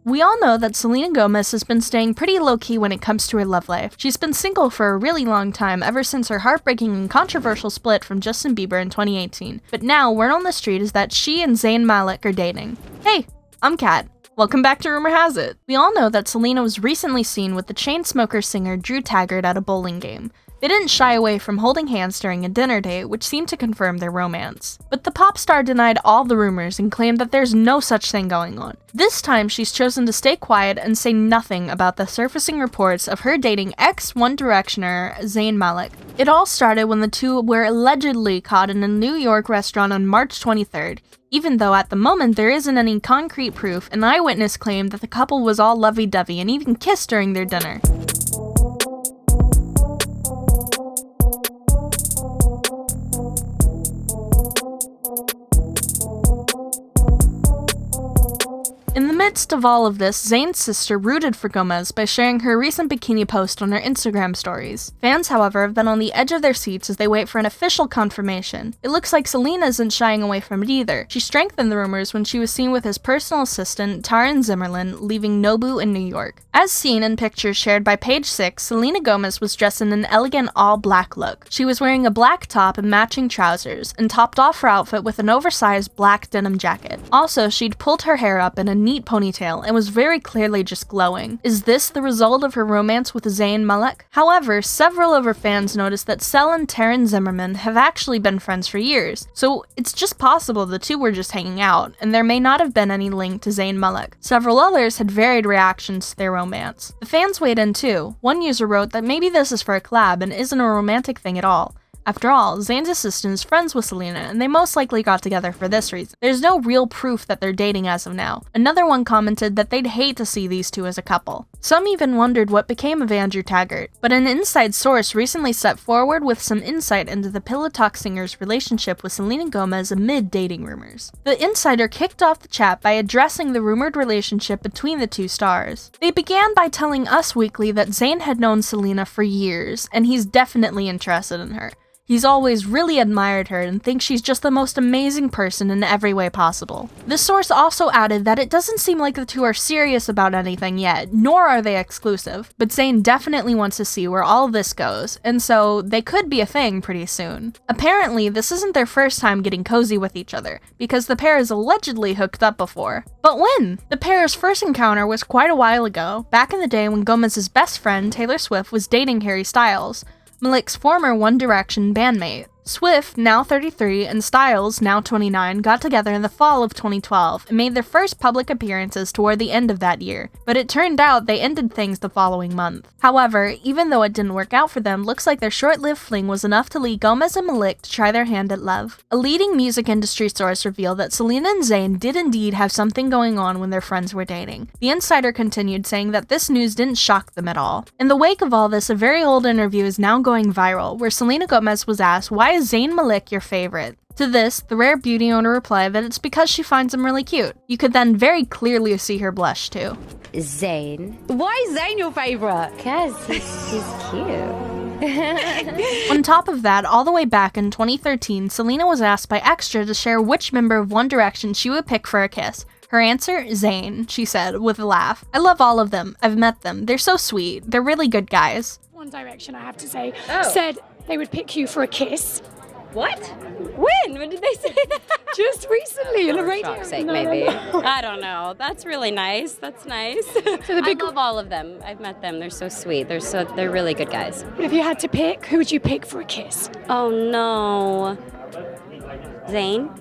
We all know that Selena Gomez has been staying pretty low-key when it comes to her love life. She's been single for a really long time, ever since her heartbreaking and controversial split from Justin Bieber in 2018. But now, word on the street is that she and Zayn Malik are dating. Hey, I'm Kat. Welcome back to Rumor Has It. We all know that Selena was recently seen with the Chainsmokers singer Drew Taggart at a bowling game. They didn't shy away from holding hands during a dinner date, which seemed to confirm their romance. But the pop star denied all the rumors and claimed that there's no such thing going on. This time, she's chosen to stay quiet and say nothing about the surfacing reports of her dating ex-One Directioner Zayn Malik. It all started when the two were allegedly caught in a New York restaurant on March 23rd. Even though at the moment there isn't any concrete proof, an eyewitness claimed that the couple was all lovey-dovey and even kissed during their dinner. In the midst of all of this, Zayn's sister rooted for Gomez by sharing her recent bikini post on her Instagram stories. Fans, however, have been on the edge of their seats as they wait for an official confirmation. It looks like Selena isn't shying away from it either. She strengthened the rumors when she was seen with his personal assistant, Taryn Zimmerman, leaving Nobu in New York. As seen in pictures shared by Page 6, Selena Gomez was dressed in an elegant all-black look. She was wearing a black top and matching trousers, and topped off her outfit with an oversized black denim jacket. Also, she'd pulled her hair up in a neat ponytail and was very clearly just glowing. Is this the result of her romance with Zayn Malik? However, several of her fans noticed that Sel and Taryn Zimmerman have actually been friends for years, so it's just possible the two were just hanging out, and there may not have been any link to Zayn Malik. Several others had varied reactions to their romance. The fans weighed in too. One user wrote that maybe this is for a collab and isn't a romantic thing at all. After all, Zayn's assistant is friends with Selena, and they most likely got together for this reason. There's no real proof that they're dating as of now. Another one commented that they'd hate to see these two as a couple. Some even wondered what became of Andrew Taggart, but an inside source recently stepped forward with some insight into the Pillow Talk singer's relationship with Selena Gomez amid dating rumors. The insider kicked off the chat by addressing the rumored relationship between the two stars. They began by telling Us Weekly that Zayn had known Selena for years, and he's definitely interested in her. He's always really admired her and thinks she's just the most amazing person in every way possible. The source also added that it doesn't seem like the two are serious about anything yet, nor are they exclusive, but Zayn definitely wants to see where all of this goes, and so they could be a thing pretty soon. Apparently, this isn't their first time getting cozy with each other, because the pair has allegedly hooked up before. But when? The pair's first encounter was quite a while ago, back in the day when Gomez's best friend, Taylor Swift, was dating Harry Styles, Malik's former One Direction bandmate. Swift, now 33, and Styles, now 29, got together in the fall of 2012 and made their first public appearances toward the end of that year, but it turned out they ended things the following month. However, even though it didn't work out for them, looks like their short-lived fling was enough to lead Gomez and Malik to try their hand at love. A leading music industry source revealed that Selena and Zayn did indeed have something going on when their friends were dating. The insider continued, saying that this news didn't shock them at all. In the wake of all this, a very old interview is now going viral, where Selena Gomez was asked, "Why is Zayn Malik your favorite?" To this, the rare beauty owner replied that it's because she finds him really cute. You could then very clearly see her blush too. Zayn. Why is Zayn your favorite? Because he's cute. On top of that, all the way back in 2013, Selena was asked by Extra to share which member of One Direction she would pick for a kiss. Her answer, Zayn, she said, with a laugh. "I love all of them. I've met them. They're so sweet. They're really good guys." One Direction, I have to say, said they would pick you for a kiss. What? When did they say that? Just recently in a radio. For sake, maybe. I don't know. That's really nice. That's nice. So the big I love all of them. I've met them. They're so sweet. They're really good guys. But if you had to pick, who would you pick for a kiss? Oh no. Zayn?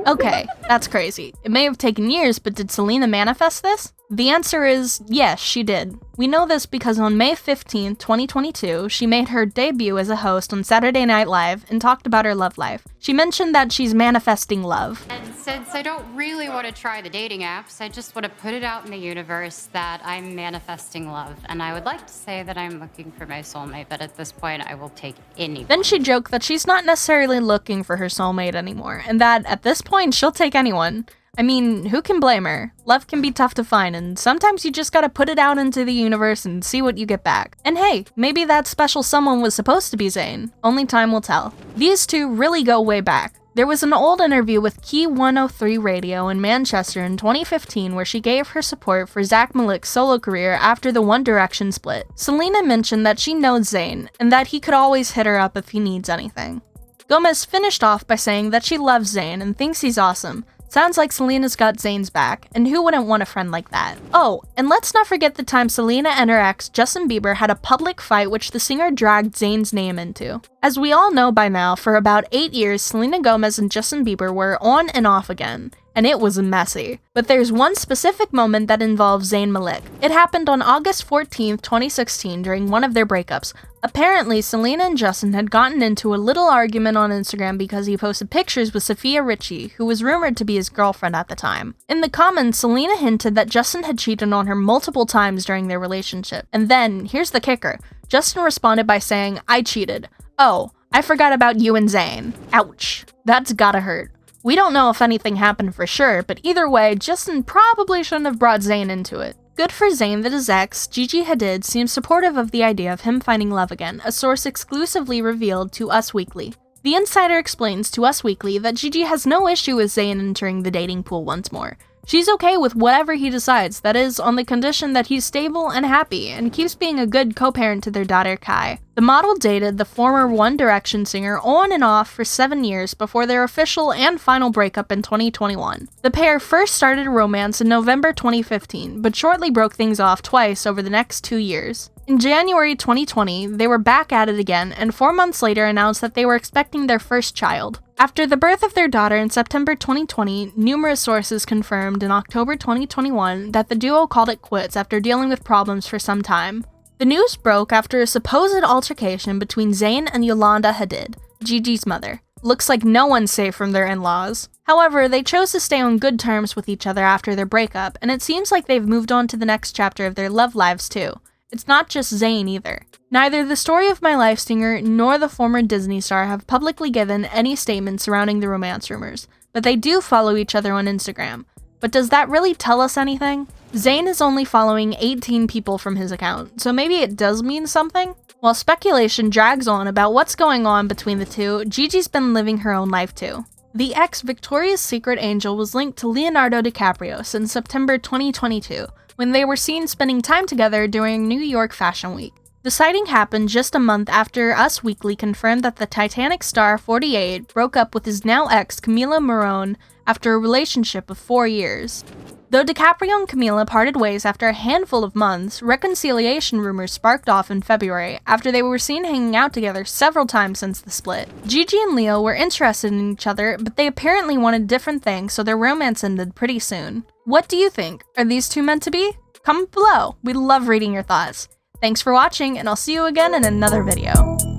Okay, that's crazy. It may have taken years, but did Selena manifest this? The answer is yes, she did. We know this because on May 15, 2022, she made her debut as a host on Saturday Night Live and talked about her love life. She mentioned that she's manifesting love. And since I don't really want to try the dating apps, I just want to put it out in the universe that I'm manifesting love. And I would like to say that I'm looking for my soulmate, but at this point I will take any. Then she joked that she's not necessarily looking for her soulmate anymore, and that at this point she'll take anyone. I mean, who can blame her? Love can be tough to find, and sometimes you just gotta put it out into the universe and see what you get back. And hey, maybe that special someone was supposed to be Zayn. Only time will tell. These two really go way back. There was an old interview with Key 103 Radio in Manchester in 2015 where she gave her support for Zayn Malik's solo career after the One Direction split. Selena mentioned that she knows Zayn, and that he could always hit her up if he needs anything. Gomez finished off by saying that she loves Zayn and thinks he's awesome. Sounds like Selena's got Zayn's back, and who wouldn't want a friend like that? Oh, and let's not forget the time Selena and her ex, Justin Bieber, had a public fight which the singer dragged Zayn's name into. As we all know by now, for about 8 years, Selena Gomez and Justin Bieber were on and off again, and it was messy. But there's one specific moment that involves Zayn Malik. It happened on August 14th, 2016 during one of their breakups. Apparently, Selena and Justin had gotten into a little argument on Instagram because he posted pictures with Sophia Richie, who was rumored to be his girlfriend at the time. In the comments, Selena hinted that Justin had cheated on her multiple times during their relationship. And then, here's the kicker, Justin responded by saying, "I cheated. Oh, I forgot about you and Zayn." Ouch. That's gotta hurt. We don't know if anything happened for sure, but either way, Justin probably shouldn't have brought Zayn into it. Good for Zayn that his ex, Gigi Hadid, seems supportive of the idea of him finding love again, a source exclusively revealed to Us Weekly. The insider explains to Us Weekly that Gigi has no issue with Zayn entering the dating pool once more. She's okay with whatever he decides, that is, on the condition that he's stable and happy, and keeps being a good co-parent to their daughter Kai. The model dated the former One Direction singer on and off for 7 years before their official and final breakup in 2021. The pair first started a romance in November 2015, but shortly broke things off twice over the next 2 years. In January 2020, they were back at it again, and 4 months later announced that they were expecting their first child. After the birth of their daughter in September 2020, numerous sources confirmed in October 2021 that the duo called it quits after dealing with problems for some time. The news broke after a supposed altercation between Zayn and Yolanda Hadid, Gigi's mother. Looks like no one's safe from their in-laws. However, they chose to stay on good terms with each other after their breakup, and it seems like they've moved on to the next chapter of their love lives too. It's not just Zayn either. Neither the Story of My Life singer nor the former Disney star have publicly given any statements surrounding the romance rumors, but they do follow each other on Instagram. But does that really tell us anything? Zayn is only following 18 people from his account, so maybe it does mean something? While speculation drags on about what's going on between the two, Gigi's been living her own life too. The ex-Victoria's Secret angel was linked to Leonardo DiCaprio since September 2022, when they were seen spending time together during New York Fashion Week. The sighting happened just a month after Us Weekly confirmed that the Titanic star 48 broke up with his now ex Camila Morrone after a relationship of 4 years. Though DiCaprio and Camila parted ways after a handful of months, reconciliation rumors sparked off in February after they were seen hanging out together several times since the split. Gigi and Leo were interested in each other, but they apparently wanted different things, so their romance ended pretty soon. What do you think? Are these two meant to be? Comment below. We love reading your thoughts. Thanks for watching, and I'll see you again in another video.